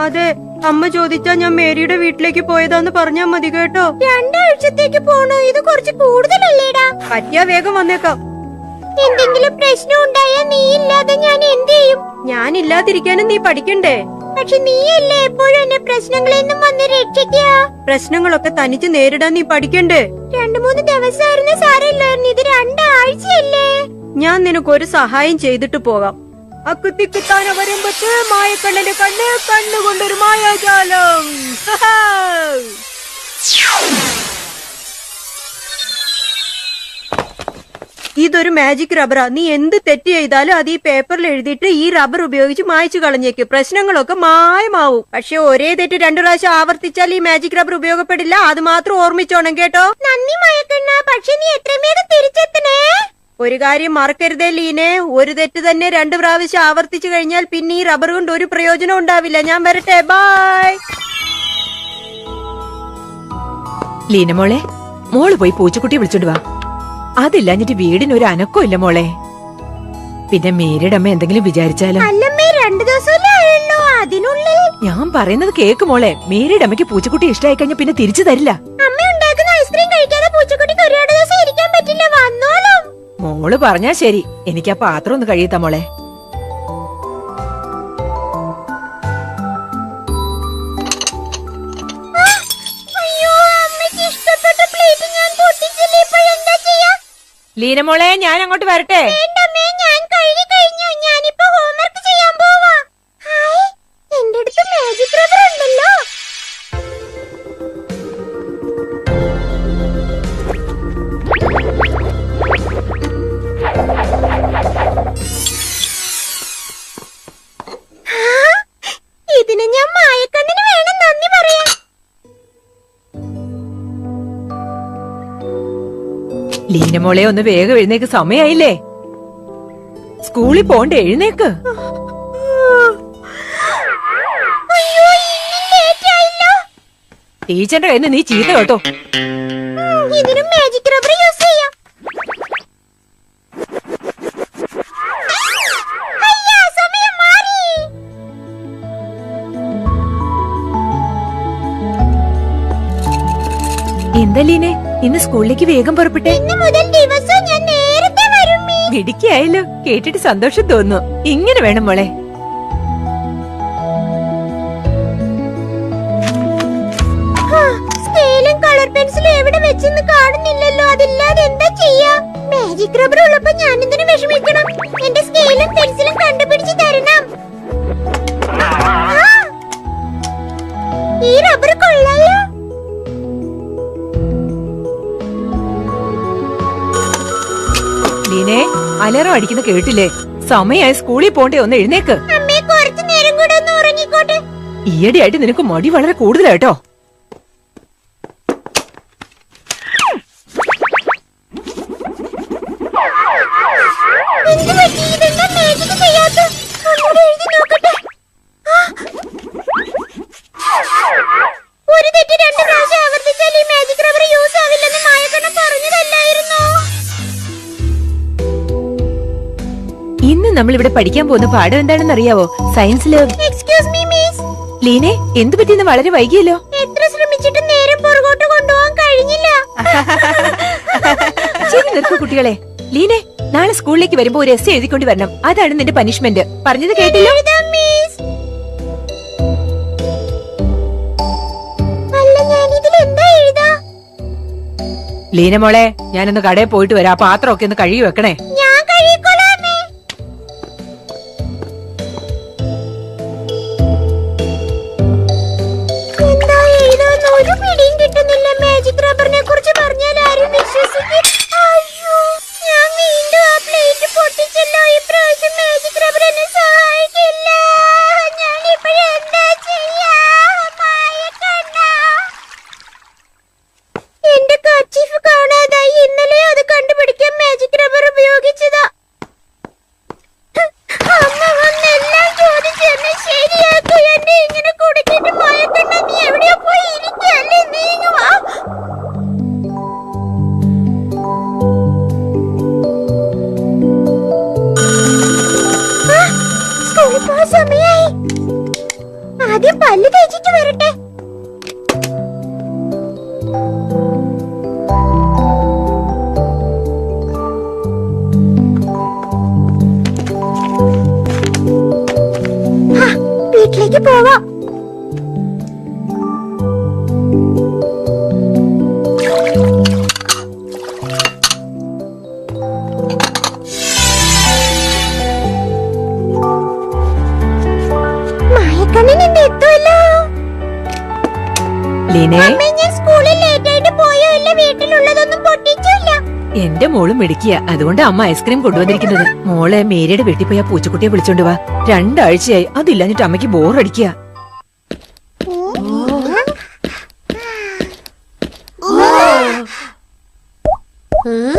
അതെ, അമ്മ ചോദിച്ചാ ഞാൻ മേരിയുടെ വീട്ടിലേക്ക് പോയതാന്ന് പറഞ്ഞാ മതി കേട്ടോ. 2 ആഴ്ചത്തേക്ക് പോണോ? ഇത് കുറച്ച് കൂടുതലല്ലേടാ. പറ്റിയാ വേഗം വന്നേക്കാം. എന്തെങ്കിലും പ്രശ്നം ഉണ്ടായാൽ നീ ഇല്ലാതെ ഞാൻ എന്ത് ചെയ്യും? ഞാനില്ലാതിരിക്കാനും നീ പഠിക്കണ്ടേ? പക്ഷെ നീയല്ലേ എപ്പോഴും എന്നെ പ്രശ്നങ്ങളിൽ നിന്നും വന്ന് രക്ഷിക്കുക. പ്രശ്നങ്ങളൊക്കെ തനിച്ച് നേരിടാൻ നീ പഠിക്കണ്ടേ? 2-3 ദിവസമായിരുന്നു സാരമില്ലായിരുന്നു, ഇത് 2 ആഴ്ചയല്ലേ? ഞാൻ നിനക്കൊരു സഹായം ചെയ്തിട്ട് പോകാം. അക്കുത്തിക്കുത്താന വരുമ്പത്ത് മായക്കണ്ണന്റെ കണ്ണുകൊണ്ടൊരു മായാജാലം. ഇതൊരു മാജിക് റബ്ബറാ. നീ എന്ത് തെറ്റ് ചെയ്താലും അത് ഈ പേപ്പറിൽ എഴുതിയിട്ട് ഈ റബ്ബർ ഉപയോഗിച്ച് മായ്ച്ചു കളഞ്ഞേക്ക്. പ്രശ്നങ്ങളൊക്കെ മായമാവും. പക്ഷെ ഒരേ തെറ്റ് 2 പ്രാവശ്യം ആവർത്തിച്ചാൽ ഈ മാജിക് റബ്ബർ ഉപയോഗപ്പെടില്ല. അത് മാത്രം ഓർമ്മിച്ചോണം കേട്ടോ. നന്ദി മായക്കണ്ണ, പക്ഷെ നീ എത്രയും വേഗം തിരിച്ചെത്തണേ. ഒരു കാര്യം മറക്കരുതേ ലീനെ, ഒരു തെറ്റ് തന്നെ 2 പ്രാവശ്യം ആവർത്തിച്ചു കഴിഞ്ഞാൽ പിന്നെ ഈ റബ്ബർ കൊണ്ട് ഒരു പ്രയോജനം ഉണ്ടാവില്ല. ഞാൻ വരട്ടെ, ബൈ. ലീന മോളെ, മോള് പോയി പൂച്ചക്കുട്ടിയെ വിളിച്ചോണ്ട് വാ. അതില്ലാഞ്ഞിട്ട് വീടിന് ഒരു അനക്കോ ഇല്ല മോളെ. പിന്നെ മേരിയുടെ അമ്മ എന്തെങ്കിലും വിചാരിച്ചാലോ? അല്ലമ്മേ, 2 ദിവസമല്ലേ ആയുള്ളൂ, അതിനുള്ളിൽ. ഞാൻ പറയുന്നത് കേക്ക് മോളെ. മേരിയുടെ അമ്മയ്ക്ക് പൂച്ചക്കുട്ടി ഇഷ്ടമായി കഴിഞ്ഞാൽ പിന്നെ തിരിച്ചു തരില്ല. അമ്മ ഉണ്ടാക്കുന്ന ഐസ്ക്രീം കഴിക്കാതെ പൂച്ചക്കുട്ടിക്ക് ഒരുപാട് ദിവസം ഇരിക്കാൻ പറ്റില്ല. വന്നോളും. മോള് പറഞ്ഞാ ശരി. എനിക്ക് ആ പാത്രം ഒന്ന് കഴിയത്താ മോളെ. ലീന മോളെ, ഞാൻ അങ്ങോട്ട് വരട്ടെ? എന്റെ അടുത്ത് മാജിക് റബ്ബർ ഉണ്ടല്ലോ. ഇതിന് ഞാൻ മായക്കണ്ണിന് വേണം നന്ദി പറയാൻ. ലീന മോളെ, ഒന്ന് വേഗം എഴുന്നേക്ക്, സമയായില്ലേ? സ്കൂളിൽ പോണ്ടേ, എഴുന്നേക്ക്. ടീച്ചറിന്റെ കയ്യിൽ നിന്ന് നീ ചീത്ത കേട്ടോ. ഇതിനും മാജിക് റബ്ബർ യൂസ് ചെയ്യാം. സമയം മാറി. എന്താ ലീനെ, ഇന്ന് സ്കൂളിലേക്ക് വേഗം പുറപ്പെട്ടെ? ഇന്ന് മുതൽ ദിവസം ഞാൻ നേരത്തെ വരും. മിടുക്കിയായല്ലോ, കേട്ടിട്ട് സന്തോഷം തോന്നുന്നു. ഇങ്ങനെ വേണം മോളെ. സ്കെയിലും കളർ പെൻസിലും എവിടെ വെച്ചെന്ന് കാണുന്നില്ലല്ലോ. അതില്ലാതെ എന്താ ചെയ്യാ? മാജിക് റബ്ബർ ഉള്ളപ്പോ ഞാൻ എന്തിനു വിഷമിക്കണം? എന്റെ സ്കെയിലും പെൻസിലും കണ്ടുപിടിച്ച് തരണം. ഈ റബ്ബർ കൊള്ളാലോ. ലീനെ, അലറം അടിക്കുന്ന കേട്ടില്ലേ? സമയായി, സ്കൂളിൽ പോണ്ടേ, ഒന്ന് എഴുന്നേക്ക്. അമ്മേ, കുറച്ചു നേരം കൂടെ ഒന്ന് ഉറങ്ങിക്കോട്ടെ. ഈയിടെയായിട്ട് നിനക്ക് മടി വളരെ കൂടുതലാട്ടോ. ഒരു തെറ്റ് 2 പ്രാവശ്യം ആവർത്തിച്ചാൽ ഈ മാജിക് റബ്ബർ യൂസ് ആവില്ലെന്ന് മായക്കണ്ണൻ പറഞ്ഞതല്ലായിരുന്നോ? ഇന്ന് നമ്മൾ ഇവിടെ പഠിക്കാൻ പോകുന്ന പാഠം എന്താണെന്ന് അറിയാവോ? സയൻസില്. Excuse me miss. ലീനെ, എന്തു പറ്റിയെന്ന് വളരെ വൈകിയല്ലോ. എത്ര ശ്രമിച്ചിട്ടും നേരെ പുറകോട്ട് കൊണ്ടുപോകാൻ കഴിഞ്ഞില്ല. ശരി, നിർത്തൂ കുട്ടികളെ. ലീനെ, നാളെ സ്കൂളിലേക്ക് വരുമ്പോ ഒരു എസ് എഴുതിക്കൊണ്ട് വരണം. അതാണ് നിന്റെ പനിഷ്മെന്റ്. പറഞ്ഞത് കേട്ടില്ലോ? ലീന മോളെ, ഞാനൊന്ന് കടയിൽ പോയിട്ട് വരാം. ആ പാത്രമൊക്കെ ഒന്ന് കഴുകി വെക്കണേ. ഒരു പിടിയും കിട്ടുന്നില്ല. മാജിക് റബ്ബറിനെ കുറിച്ച് പറഞ്ഞാൽ ആരും വിശ്വസിക്കും. അയ്യോ, ഞാൻ വീണ്ടും ആ പ്ലേറ്റ് പൊട്ടിച്ചല്ലോ. ഇപ്രാവശ്യം മാജിക് റബ്ബർ എന്നെ സഹായിക്കില്ല. ഞാൻ ഇപ്പോഴെന്താ ചെയ്യാ? എന്റെ കർച്ചീഫ് കാണാതായി. ഇന്നലെ അത് കണ്ടുപിടിക്കാൻ മാജിക് റബ്ബർ ഉപയോഗിച്ചു. ലീനേ, അമ്മേ, ഞാൻ സ്കൂളിൽ ലേറ്റ് ആയിട്ട് പോയോ ഇല്ല, വീട്ടിലുള്ളതൊന്നും പൊട്ടിച്ചില്ല. എന്റെ മോളും മിടുക്കിയ, അതുകൊണ്ട് അമ്മ ഐസ്ക്രീം കൊണ്ടുവന്നിരിക്കുന്നത്. മോളെ മേരിയുടെ വീട്ടിൽ പോയി ആ പൂച്ചക്കുട്ടിയെ വിളിച്ചോണ്ട് വാ. 2 ആഴ്ചയായി അതില്ലാഞ്ഞിട്ട് അമ്മയ്ക്ക് ബോറടിക്കുക. ഉം.